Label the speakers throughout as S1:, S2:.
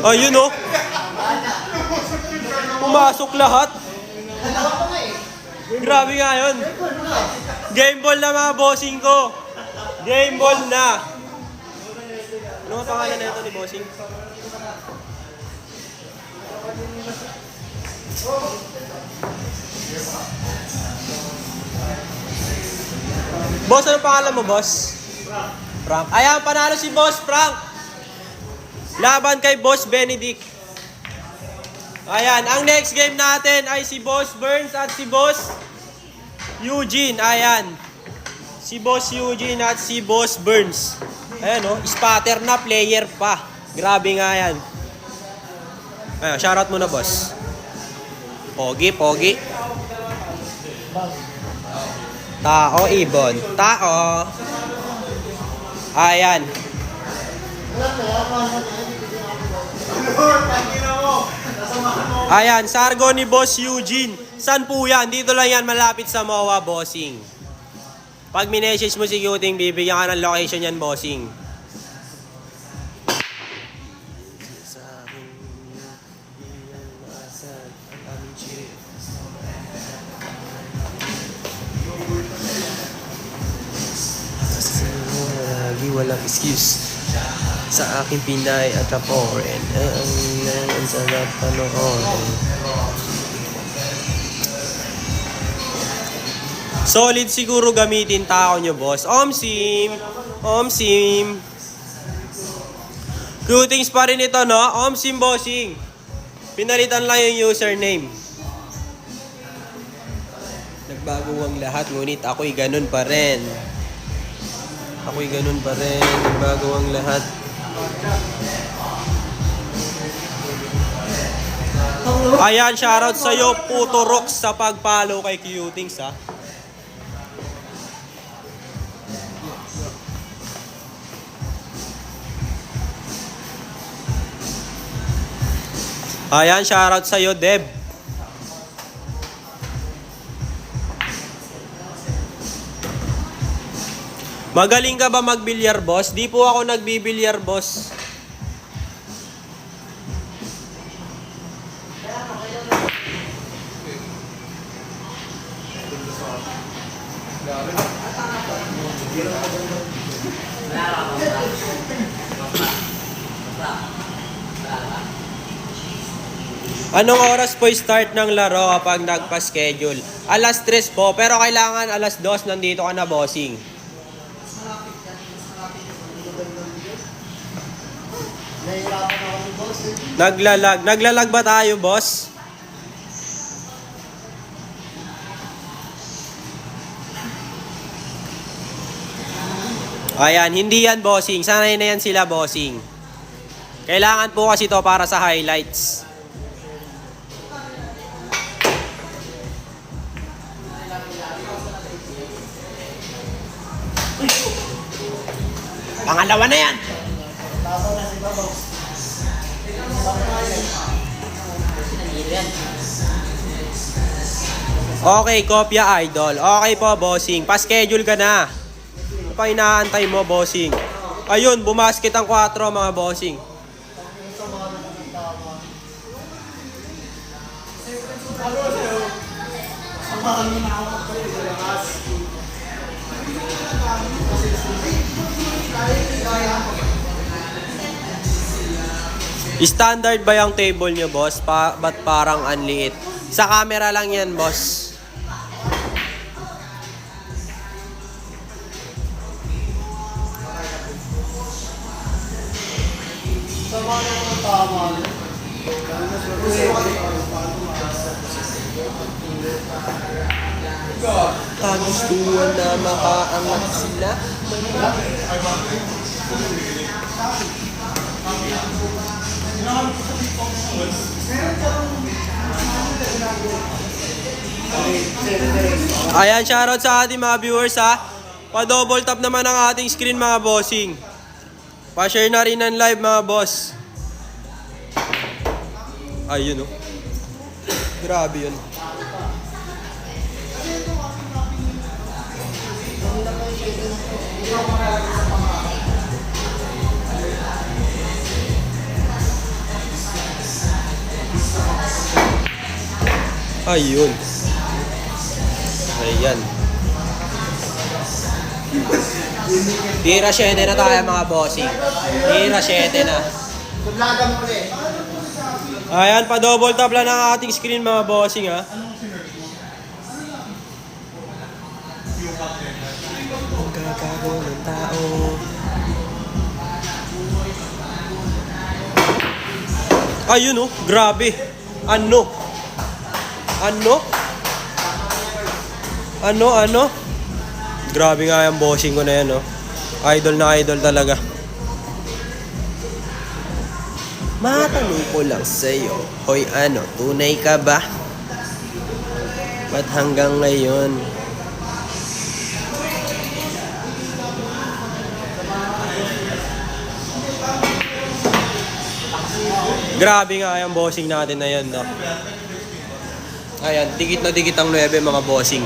S1: Ayun oh. Pumasok lahat. Grabe nga yun. Game ball na mga bossing ko. Game ball na. Ano ang pangalan na ito ni bossing? Boss, ano pangalan mo, boss? Frank. Ayan, panalo si Boss Frank. Laban kay Boss Benedict. Ayan, ang next game natin ay si Boss Burns at si Boss Eugene. Ayan. Si Boss Eugene at si Boss Burns. Ayan, oh, spatter na, player pa. Grabe nga yan. Ayan, shoutout muna, boss. Pogi, pogi. Tao, ibon. Tao. Ayan. Ayan, Sargo ni Boss Eugene. San po yan? Dito lang yan, malapit sa MOA, bossing. Pag minessage mo si Cuting, bibigyan ka ng location yan, bossing. Walang excuse sa aking Pinay at Aporen. Ang sarap panoorin. Solid siguro gamitin tao nyo, boss. Omsim! Omsim! Cutings pa rin ito, no? Omsim, bossing. Pinalitan lang yung username. Nagbago ang lahat, ngunit ako'y ganun pa rin. Ako'y ganun pa rin. Nagbago ang lahat. Ayan, shoutout sa'yo, Puto Rox, sa pag-follow kay Cutings, ha. Ayan, shoutout sa'yo, Deb. Magaling ka ba magbilyar, boss? Di po ako nagbibilyar, boss. Anong oras po start ng laro kapag nagpa-schedule? Alas 3 po, pero kailangan alas 2 nandito ka na, bossing. Naglalag. Naglalag ba tayo, boss? Ayan, hindi yan, bossing. Sanay na yan sila, bossing. Kailangan po kasi to para sa highlights. Pangalawa na yan. Okay, kopya idol. Okay po, bossing. Pa-schedule ka na. Ano pa inaantay mo, bossing? Ayun, bumasket ang 4, mga bossing. Standard ba yung table nyo, boss? Ba't parang anliit? Sa camera lang yan, boss. Kagustuhan na makaangat sila. Ayan, shoutout sa ating mga viewers, ha. Pa-double tap naman ang ating screen, mga bossing. Pa-share na rin ang live, mga boss. Ayun, oh. Grabe yun. Ayun. Ayan. Tira 7 na tayo mga bossing. Tira 7 na. Ayan, pa-double tap lang ang ating screen mga bossing ha. Ang gagago ng tao. Ayun oh, grabe. Ano? Grabe nga yung bossing ko na yan oh. Idol na idol talaga. Matanong ko lang sa'yo, hoy ano, tunay ka ba? Ba't hanggang ngayon? Grabe nga yung bossing natin na yan, no? Ayan, dikit na dikit ang 9 mga bossing.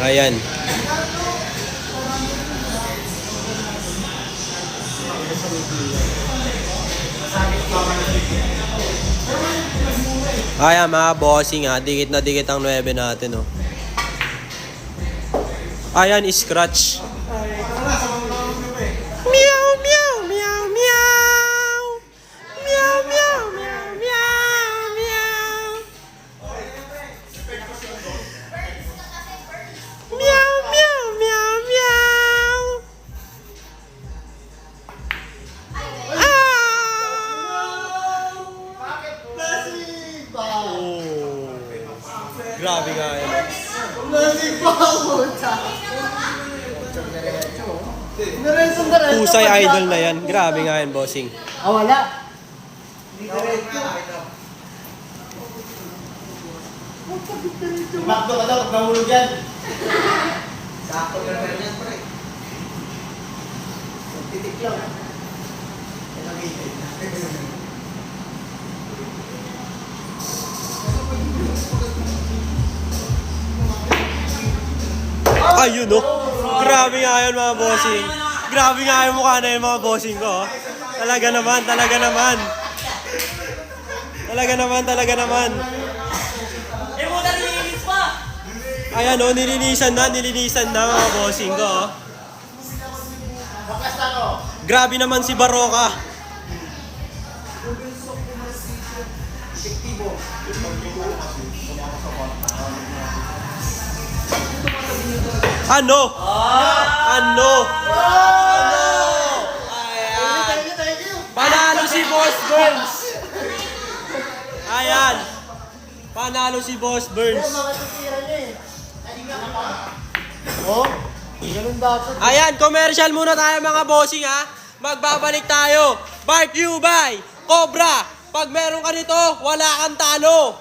S1: Ayan. Ayan mga bossing ha, dikit na dikit ang 9 natin oh. Ayan, scratch. Meow, meow, meow, meow. Meow, meow, meow, meow, meow. Meow, meow, meow, meow. Grabe nga yan. Pusay idol na yan. Grabe nga yan, bossing.
S2: Wala.
S3: Makdo ka daw, pag nahulog yan.
S2: Sakto ka na yan, pre. Titik lang.
S1: Ayun oh. Grabe nga yan mga bossing. Grabe nga yung mukha na yung mga bossing ko. Oh. Talaga naman. Talaga naman.
S4: Eh, muna nilinis pa!
S1: Ayan oh, nilinisan na mga bossing ko. Oh.
S3: Bakas na no?
S1: Grabe naman si Baroka. Ano? Ayan. Panalo si Boss Burns. Ayan. Panalo si Boss Burns.
S2: Oh, ganun dapat.
S1: Ayan, commercial muna tayo mga bossing ha. Magbabalik tayo. Bart you by Cobra. Pag meron ka nito, wala kang talo.